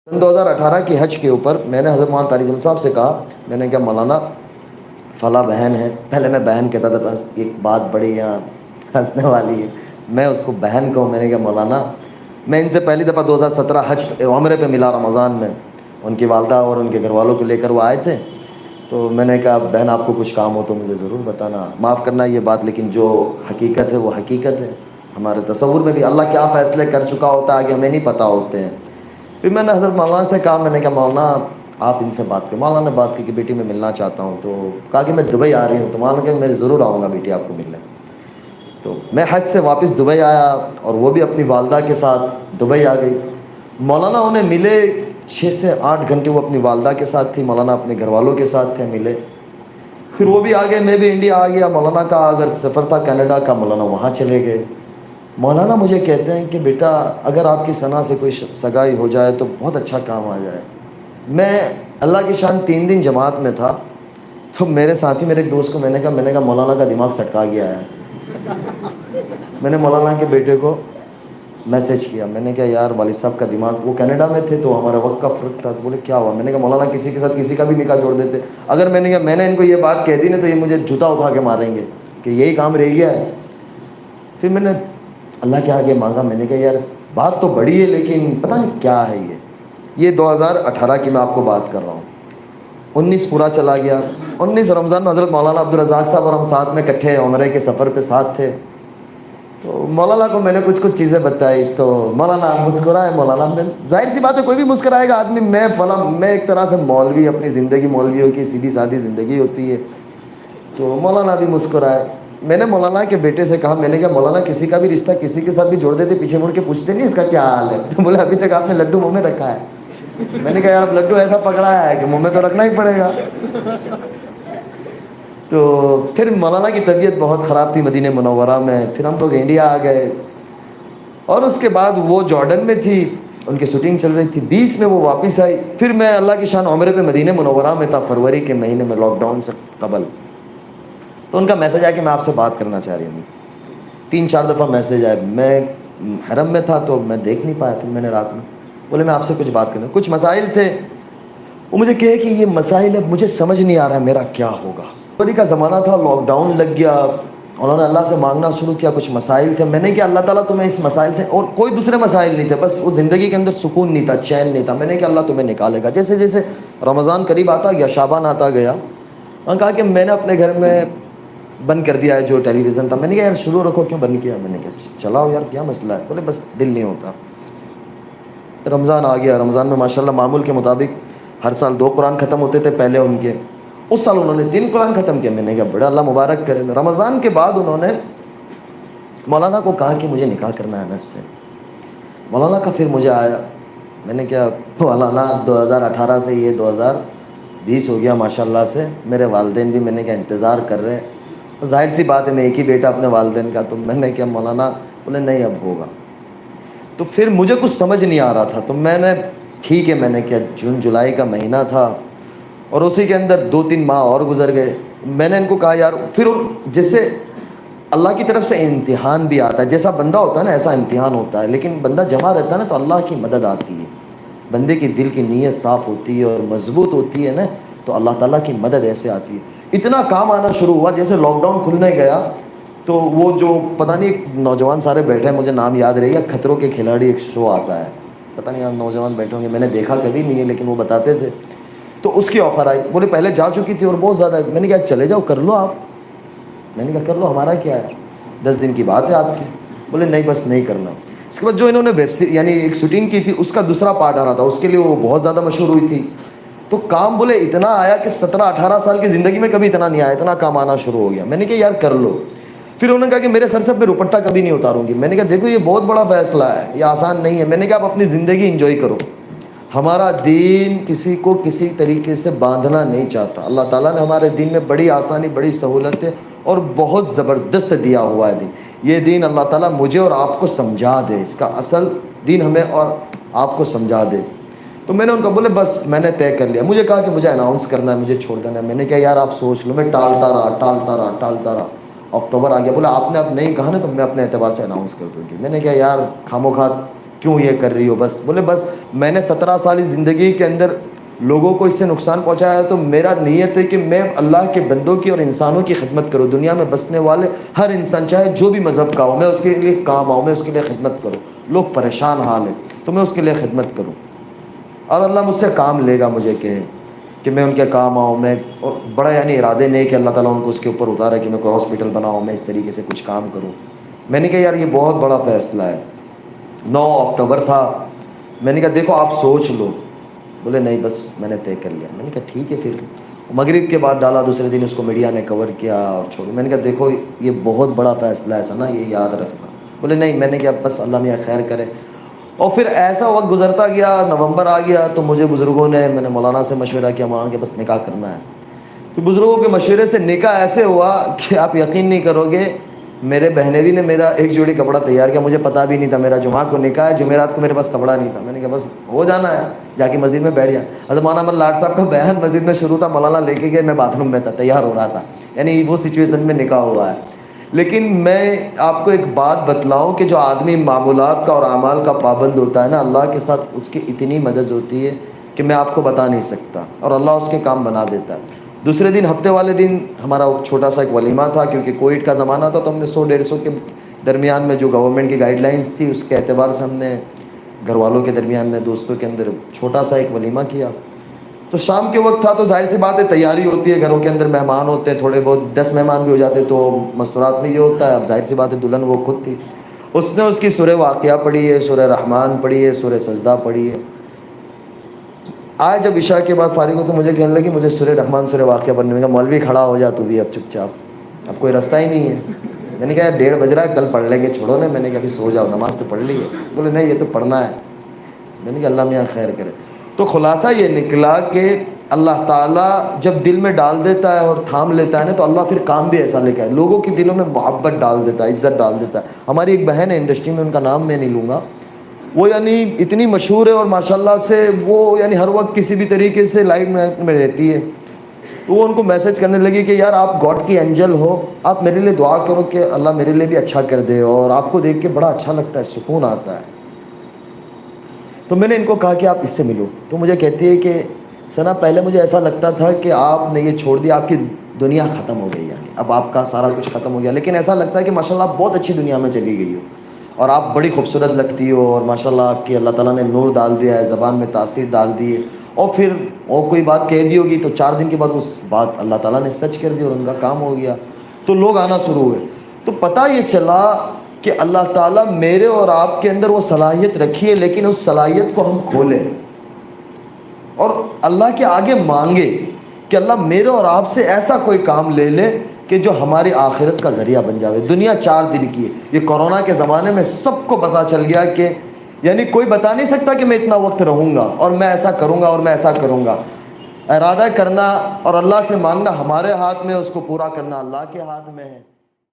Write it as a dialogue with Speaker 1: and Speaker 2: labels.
Speaker 1: 2018 کی حج کے اوپر میں نے حضرت مولانا طارق جمیل صاحب سے کہا، میں نے کہا مولانا فلاں بہن ہے، پہلے میں بہن کہتا تھا، بس ایک بات بڑی یہاں ہنسنے والی ہے، میں اس کو بہن کہوں. میں نے کہا مولانا، میں ان سے پہلی دفعہ 2017 حج عمرے پہ ملا رمضان میں، ان کی والدہ اور ان کے گھر والوں کو لے کر وہ آئے تھے. تو میں نے کہا بہن آپ کو کچھ کام ہو تو مجھے ضرور بتانا، معاف کرنا یہ بات، لیکن جو حقیقت ہے وہ حقیقت ہے. ہمارے تصور میں بھی اللہ کیا فیصلے کر چکا ہوتا ہے آگے ہمیں نہیں پتہ ہوتے ہیں. پھر میں نے حضرت مولانا سے کہا، میں نے کہا مولانا آپ ان سے بات کریں. مولانا نے بات کی کہ بیٹی میں ملنا چاہتا ہوں. تو کہا کہ میں دبئی آ رہی ہوں. تو مولانا کہ میں ضرور آؤں گا بیٹی آپ کو ملنے. تو میں حج سے واپس دبئی آیا اور وہ بھی اپنی والدہ کے ساتھ دبئی آ گئی. مولانا انہیں ملے 6 سے 8 گھنٹے وہ اپنی والدہ کے ساتھ تھی، مولانا اپنے گھر والوں کے ساتھ تھے، ملے. پھر وہ بھی آ گئے، میں بھی انڈیا آ گیا. مولانا کا اگر سفر تھا کینیڈا کا، مولانا وہاں چلے گئے. مولانا مجھے کہتے ہیں کہ بیٹا اگر آپ کی ثنا سے کوئی سگائی ہو جائے تو بہت اچھا کام آ جائے. میں اللہ کی شان 3 دن جماعت میں تھا، تو میرے ساتھی میرے ایک دوست کو میں نے کہا مولانا کا دماغ سٹکا گیا ہے. میں نے مولانا کے بیٹے کو میسج کیا، میں نے کہا یار والد صاحب کا دماغ، وہ کینیڈا میں تھے تو ہمارا وقت کا فرق تھا. تو بولے کیا ہوا؟ میں نے کہا مولانا کسی کے ساتھ کسی کا بھی نکاح جوڑ دیتے. اگر میں نے کہا میں نے ان کو یہ بات کہہ دی نا تو یہ مجھے جوتا اٹھا کے ماریں گے کہ یہی کام رہ گیا ہے. پھر میں نے اللہ کے آگے مانگا، میں نے کہا یار بات تو بڑی ہے لیکن پتہ نہیں کیا ہے یہ 2018 کی میں آپ کو بات کر رہا ہوں. 19 پورا چلا گیا. 19 رمضان میں حضرت مولانا عبدالرزاق صاحب اور ہم ساتھ میں کٹھے عمرے کے سفر پہ ساتھ تھے. تو مولانا کو میں نے کچھ چیزیں بتائی تو مولانا مسکرائے. مولانا نے ظاہر سی بات ہے کوئی بھی مسکرائے گا آدمی. میں ایک طرح سے مولوی، اپنی زندگی مولویوں کی سیدھی سادھی زندگی ہوتی ہے. تو مولانا بھی مسکرائے. میں نے مولانا کے بیٹے سے کہا، میں نے کہا مولانا کسی کا بھی رشتہ کسی کے ساتھ بھی جوڑ دیتے پیچھے مڑ کے پوچھتے نہیں اس کا کیا حال ہے؟ تو بولے ابھی تک آپ نے لڈو منہ میں رکھا ہے. میں نے کہا یار اب لڈو ایسا پکڑا ہے کہ منہ میں تو رکھنا ہی پڑے گا. تو پھر مولانا کی طبیعت بہت خراب تھی مدینہ منورہ میں. پھر ہم لوگ انڈیا آ گئے اور اس کے بعد وہ جارڈن میں تھی، ان کی شوٹنگ چل رہی تھی. 20 میں وہ واپس آئی. پھر میں اللہ کی شان عمرے پہ مدینہ منورہ میں تھا فروری کے مہینے میں، لاک ڈاؤن سے قبل. تو ان کا میسج آیا کہ میں آپ سے بات کرنا چاہ رہی ہوں. 3-4 دفعہ میسج آئے. میں حرم میں تھا تو میں دیکھ نہیں پایا. پھر میں نے رات میں بولے میں آپ سے کچھ بات کرنا، کچھ مسائل تھے. وہ مجھے کہے کہ یہ مسائل اب مجھے سمجھ نہیں آ رہا ہے میرا کیا ہوگا. فروری کا زمانہ تھا، لاک ڈاؤن لگ گیا. انہوں نے اللہ سے مانگنا شروع کیا، کچھ مسائل تھے. میں نے کہا اللہ تعالیٰ تمہیں اس مسائل سے، اور کوئی دوسرے مسائل نہیں تھے، بس وہ زندگی کے اندر سکون نہیں تھا، چین نہیں تھا. میں نے کہا اللہ تمہیں نکالے گا. جیسے جیسے رمضان قریب آتا گیا، شعبان آتا گیا، انہوں نے کہا کہ میں نے اپنے گھر میں بند کر دیا ہے جو ٹیلی ویژن تھا. میں نے کہا یار شروع رکھو، کیوں بند کیا؟ میں نے کہا چلاؤ یار کیا مسئلہ ہے؟ بولے بس دل نہیں ہوتا. رمضان آ گیا. رمضان میں ماشاءاللہ معمول کے مطابق ہر سال 2 قرآن ختم ہوتے تھے پہلے ان کے. اس سال انہوں نے 3 قرآن ختم کیا. میں نے کہا بڑا اللہ مبارک کرے. رمضان کے بعد انہوں نے مولانا کو کہا کہ مجھے نکاح کرنا ہے انس سے. مولانا کا پھر مجھے آیا. میں نے کہا مولانا 2018 سے یہ 2020 ہو گیا ماشاءاللہ سے، میرے والدین بھی میں نے کہا انتظار کر رہے ہیں. ظاہر سی بات ہے میں ایک ہی بیٹا اپنے والدین کا. تو میں نے کہا مولانا، بولے نہیں اب ہوگا. تو پھر مجھے کچھ سمجھ نہیں آ رہا تھا. تو میں نے ٹھیک ہے، میں نے کہا جون جولائی کا مہینہ تھا اور اسی کے اندر 2-3 ماہ اور گزر گئے. میں نے ان کو کہا یار پھر جیسے اللہ کی طرف سے امتحان بھی آتا ہے، جیسا بندہ ہوتا ہے نا ایسا امتحان ہوتا ہے، لیکن بندہ جمع رہتا ہے نا تو اللہ کی مدد آتی ہے. بندے کی دل کی نیت صاف ہوتی ہے اور مضبوط ہوتی ہے نا تو اللہ تعالیٰ کی مدد ایسے آتی ہے. اتنا کام آنا شروع ہوا. جیسے لاک ڈاؤن کھلنے گیا تو وہ جو پتہ نہیں نوجوان سارے بیٹھے ہیں، مجھے نام یاد رہے گا، خطروں کے کھلاڑی ایک شو آتا ہے، پتہ نہیں آپ نوجوان بیٹھے ہوں گے، میں نے دیکھا کبھی نہیں ہے لیکن وہ بتاتے تھے. تو اس کی آفر آئی. بولے پہلے جا چکی تھی اور بہت زیادہ. میں نے کہا چلے جاؤ کر لو آپ. میں نے کہا کر لو، ہمارا کیا ہے، 10 دن کی بات ہے آپ کی. بولے نہیں بس نہیں کرنا. اس کے بعد جو انہوں نے ویب سیریز یعنی ایک شوٹنگ کی تھی اس کا دوسرا پارٹ آ رہا تھا، اس کے لیے وہ بہت زیادہ مشہور ہوئی تھی. تو کام بولے اتنا آیا کہ 17-18 سال کی زندگی میں کبھی اتنا نہیں آیا، اتنا کام آنا شروع ہو گیا. میں نے کہا یار کر لو. پھر انہوں نے کہا کہ میرے سر سے میں دوپٹہ کبھی نہیں اتاروں گی. میں نے کہا دیکھو یہ بہت بڑا فیصلہ ہے، یہ آسان نہیں ہے. میں نے کہا آپ اپنی زندگی انجوائے کرو. ہمارا دین کسی کو کسی طریقے سے باندھنا نہیں چاہتا. اللہ تعالیٰ نے ہمارے دین میں بڑی آسانی، بڑی سہولتیں اور بہت زبردست دیا ہوا ہے دین. یہ دین اللہ تعالیٰ مجھے اور آپ کو سمجھا دے، اس کا اصل دین ہمیں اور آپ کو سمجھا دے. تو میں نے ان کو بولے بس میں نے طے کر لیا. مجھے کہا کہ مجھے اناؤنس کرنا ہے، مجھے چھوڑ دینا ہے. میں نے کہا یار آپ سوچ لو. میں ٹالتا رہا. اکتوبر آ گیا. بولا آپ نے اب نہیں کہا نا تو میں اپنے اعتبار سے اناؤنس کر دوں گی. میں نے کہا یار خاموخواہ کیوں یہ کر رہی ہو؟ بس بولے بس میں نے 17 سالی زندگی کے اندر لوگوں کو اس سے نقصان پہنچایا ہے، تو میرا نیت ہے کہ میں اللہ کے بندوں کی اور انسانوں کی خدمت کروں، دنیا میں بسنے والے ہر انسان چاہے جو بھی مذہب کا ہو، میں اس کے لیے کام آؤں، میں اس کے لیے خدمت کروں۔ لوگ پریشان حال ہیں تو میں اس کے لیے خدمت کروں، اور اللہ مجھ سے کام لے گا، مجھے کہ میں ان کے کام آؤں۔ میں اور بڑا یعنی ارادے نہیں کہ اللہ تعالیٰ ان کو اس کے اوپر اتارے کہ میں کوئی ہاسپٹل بناؤں، میں اس طریقے سے کچھ کام کروں۔ میں نے کہا یار یہ بہت بڑا فیصلہ ہے۔ 9 اکتوبر تھا، میں نے کہا دیکھو آپ سوچ لو۔ بولے نہیں بس میں نے طے کر لیا۔ میں نے کہا ٹھیک ہے پھر۔ مغرب کے بعد ڈالا، دوسرے دن اس کو میڈیا نے کور کیا اور چھوڑو۔ میں نے کہا دیکھو یہ بہت بڑا فیصلہ ہے نا، یہ یاد رکھنا۔ بولے نہیں، میں نے کہا بس اللہ میاں خیر کرے۔ اور پھر ایسا وقت گزرتا گیا، نومبر آ گیا تو مجھے بزرگوں نے، میں نے مولانا سے مشورہ کیا، مولانا کہ بس نکاح کرنا ہے۔ پھر بزرگوں کے مشورے سے نکاح ایسے ہوا کہ آپ یقین نہیں کرو گے، میرے بہنوی نے میرا ایک جوڑی کپڑا تیار کیا، مجھے پتہ بھی نہیں تھا میرا جمعہ کو نکاح ہے، جمعرات کو میرے پاس کپڑا نہیں تھا۔ میں نے کہا بس ہو جانا ہے، جا کے مسجد میں بیٹھ گیا۔ حضرت مولانا احمد لاڈ صاحب کا بیان مسجد میں شروع تھا، مولانا لے کے گئے، میں باتھ روم میں تھا، تیار ہو رہا تھا، یعنی وہ سچویشن میں نکاح ہوا ہے۔ لیکن میں آپ کو ایک بات بتلاؤں کہ جو آدمی معمولات کا اور اعمال کا پابند ہوتا ہے نا، اللہ کے ساتھ اس کی اتنی مدد ہوتی ہے کہ میں آپ کو بتا نہیں سکتا، اور اللہ اس کے کام بنا دیتا ہے۔ دوسرے دن، ہفتے والے دن ہمارا چھوٹا سا ایک ولیمہ تھا، کیونکہ کووڈ کا زمانہ تھا تو ہم نے 100-150 کے درمیان میں جو گورنمنٹ کی گائیڈ لائنس تھی اس کے اعتبار سے ہم نے گھر والوں کے درمیان میں، دوستوں کے اندر چھوٹا سا ایک ولیمہ کیا۔ تو شام کے وقت تھا تو ظاہر سی بات ہے تیاری ہوتی ہے، گھروں کے اندر مہمان ہوتے ہیں، تھوڑے بہت 10 مہمان بھی ہو جاتے تو مستورات میں یہ ہوتا ہے۔ اب ظاہر سی بات ہے دلہن وہ خود تھی، اس نے اس کی سورہ واقعہ پڑھی ہے، سورہ رحمان پڑھی ہے، سورہ سجدہ پڑھی ہے۔ آج جب عشاء کے بعد فارغ ہو تو مجھے کہنے لگی مجھے سورہ رحمان سورہ واقعہ پڑھنے میں، مولوی کھڑا ہو جا تو بھی اب چپ چاپ، اب کوئی رستہ ہی نہیں ہے۔ میں نے کہا یار 1:30 بج رہا ہے، کل پڑھ لیں گے، چھوڑو نا۔ میں نے کہا ابھی سو جاؤ، نماز تو پڑھ لی ہے۔ بولے نہیں یہ تو پڑھنا ہے۔ میں نے کہا اللہ میاں خیر کرے۔ تو خلاصہ یہ نکلا کہ اللہ تعالیٰ جب دل میں ڈال دیتا ہے اور تھام لیتا ہے نا، تو اللہ پھر کام بھی ایسا لے کے آئے، لوگوں کے دلوں میں محبت ڈال دیتا ہے، عزت ڈال دیتا ہے۔ ہماری ایک بہن ہے انڈسٹری میں، ان کا نام میں نہیں لوں گا، وہ یعنی اتنی مشہور ہے اور ماشاءاللہ سے وہ یعنی ہر وقت کسی بھی طریقے سے لائٹ میں رہتی ہے۔ تو وہ ان کو میسج کرنے لگی کہ یار آپ گاڈ کی اینجل ہو، آپ میرے لیے دعا کرو کہ اللہ میرے لیے بھی اچھا کر دے، اور آپ کو دیکھ کے بڑا اچھا لگتا ہے، سکون آتا ہے۔ تو میں نے ان کو کہا کہ آپ اس سے ملو۔ تو مجھے کہتی ہے کہ ثنا پہلے مجھے ایسا لگتا تھا کہ آپ نے یہ چھوڑ دیا، آپ کی دنیا ختم ہو گئی، یعنی اب آپ کا سارا کچھ ختم ہو گیا، لیکن ایسا لگتا ہے کہ ماشاءاللہ آپ بہت اچھی دنیا میں چلی گئی ہو، اور آپ بڑی خوبصورت لگتی ہو، اور ماشاءاللہ آپ کی اللہ تعالیٰ نے نور ڈال دیا ہے، زبان میں تاثیر ڈال دی ہے، اور پھر اور کوئی بات کہہ دی ہوگی تو 4 دن کے بعد اس بات اللہ تعالیٰ نے سچ کر دی اور ان کا کام ہو گیا، تو لوگ آنا شروع ہوئے۔ تو پتہ یہ چلا کہ اللہ تعالیٰ میرے اور آپ کے اندر وہ صلاحیت رکھی ہے، لیکن اس صلاحیت کو ہم کھولیں اور اللہ کے آگے مانگے کہ اللہ میرے اور آپ سے ایسا کوئی کام لے لے کہ جو ہماری آخرت کا ذریعہ بن جاوے۔ دنیا 4 دن کی ہے، یہ کورونا کے زمانے میں سب کو پتہ چل گیا کہ یعنی کوئی بتا نہیں سکتا کہ میں اتنا وقت رہوں گا اور میں ایسا کروں گا اور میں ایسا کروں گا۔ ارادہ کرنا اور اللہ سے مانگنا ہمارے ہاتھ میں، اس کو پورا کرنا اللہ کے ہاتھ میں ہے۔